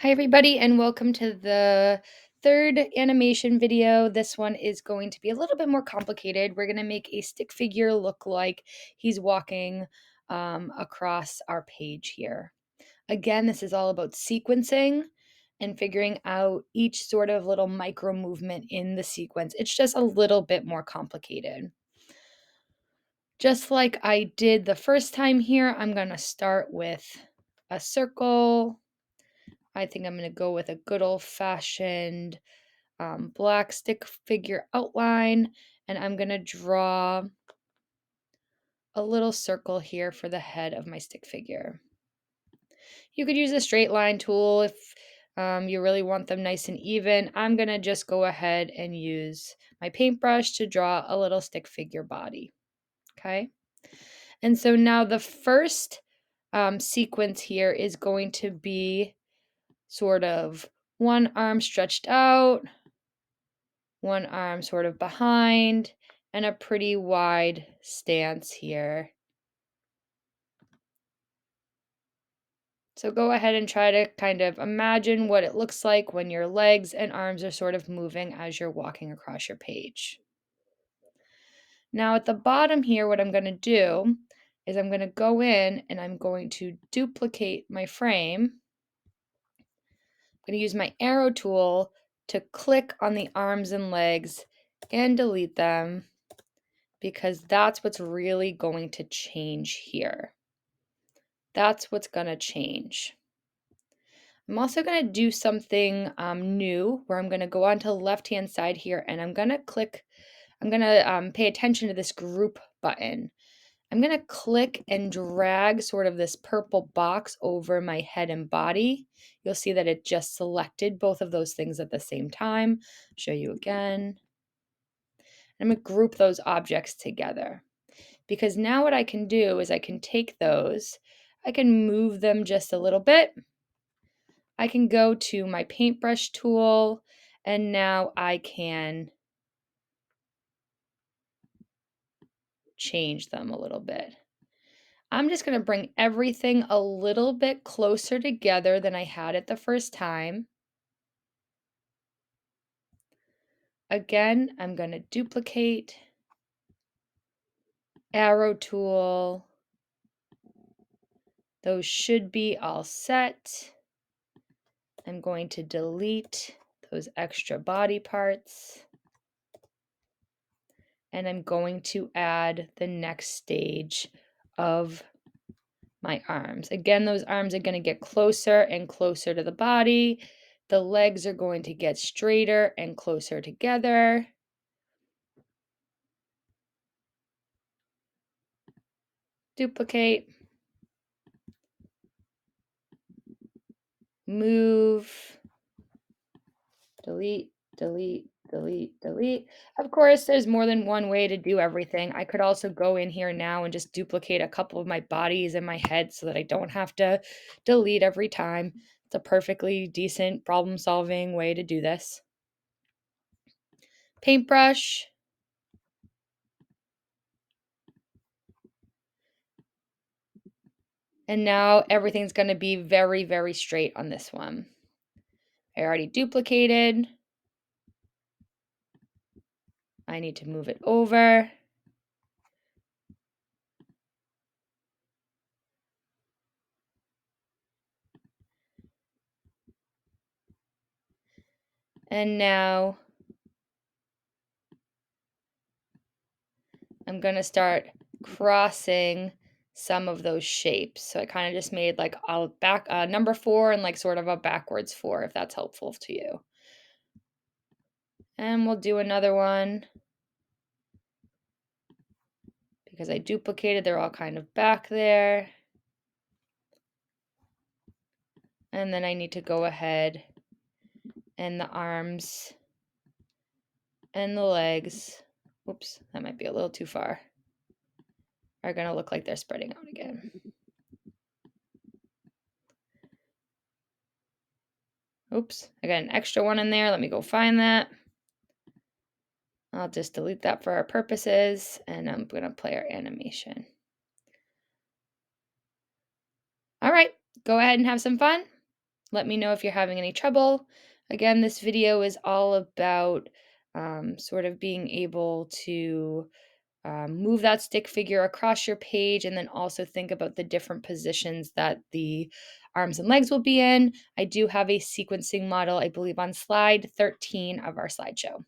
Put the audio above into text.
Hi, everybody, and welcome to the third animation video. This one is going to be a little bit more complicated. We're going to make a stick figure look like he's walking across our page here. Again, this is all about sequencing and figuring out each sort of little micro movement in the sequence. It's just a little bit more complicated. Just like I did the first time here, I'm going to start with a circle. I think I'm going to go with a good old-fashioned black stick figure outline, and I'm going to draw a little circle here for the head of my stick figure. You could use a straight line tool if you really want them nice and even. I'm going to just go ahead and use my paintbrush to draw a little stick figure body. Okay, and so now the first sequence here is going to be sort of one arm stretched out, one arm sort of behind, and a pretty wide stance here. So go ahead and try to kind of imagine what it looks like when your legs and arms are sort of moving as you're walking across your page. Now at the bottom here, what I'm going to do is I'm going to go in and I'm going to duplicate my frame. I'm going to use my arrow tool to click on the arms and legs and delete them, because that's what's really going to change here. That's what's going to change. I'm also going to do something new where I'm going to go onto the left-hand side here and I'm going to pay attention to this group button. I'm going to click and drag sort of this purple box over my head and body. You'll see that it just selected both of those things at the same time. I'll show you again. I'm going to group those objects together, because now what I can do is I can take those, I can move them just a little bit. I can go to my paintbrush tool, and now I can change them a little bit. I'm just going to bring everything a little bit closer together than I had it the first time. Again, I'm going to duplicate, arrow tool. Those should be all set. I'm going to delete those extra body parts. And I'm going to add the next stage of my arms. Again, those arms are going to get closer and closer to the body. The legs are going to get straighter and closer together. Duplicate. Move. Delete, delete, delete, delete. Of course, there's more than one way to do everything. I could also go in here now and just duplicate a couple of my bodies and my head so that I don't have to delete every time. It's a perfectly decent problem-solving way to do this. Paintbrush. And now everything's going to be very, very straight on this one. I already duplicated. I need to move it over. And now I'm going to start crossing some of those shapes. So I kind of just made like a number 4 and like sort of a backwards 4, if that's helpful to you. And we'll do another one, because I duplicated, they're all kind of back there. And then I need to go ahead and the arms and the legs, oops, that might be a little too far, are going to look like they're spreading out again. Oops, I got an extra one in there. Let me go find that. I'll just delete that for our purposes, and I'm going to play our animation. All right, go ahead and have some fun. Let me know if you're having any trouble. Again, this video is all about sort of being able to move that stick figure across your page and then also think about the different positions that the arms and legs will be in. I do have a sequencing model, I believe, on slide 13 of our slideshow.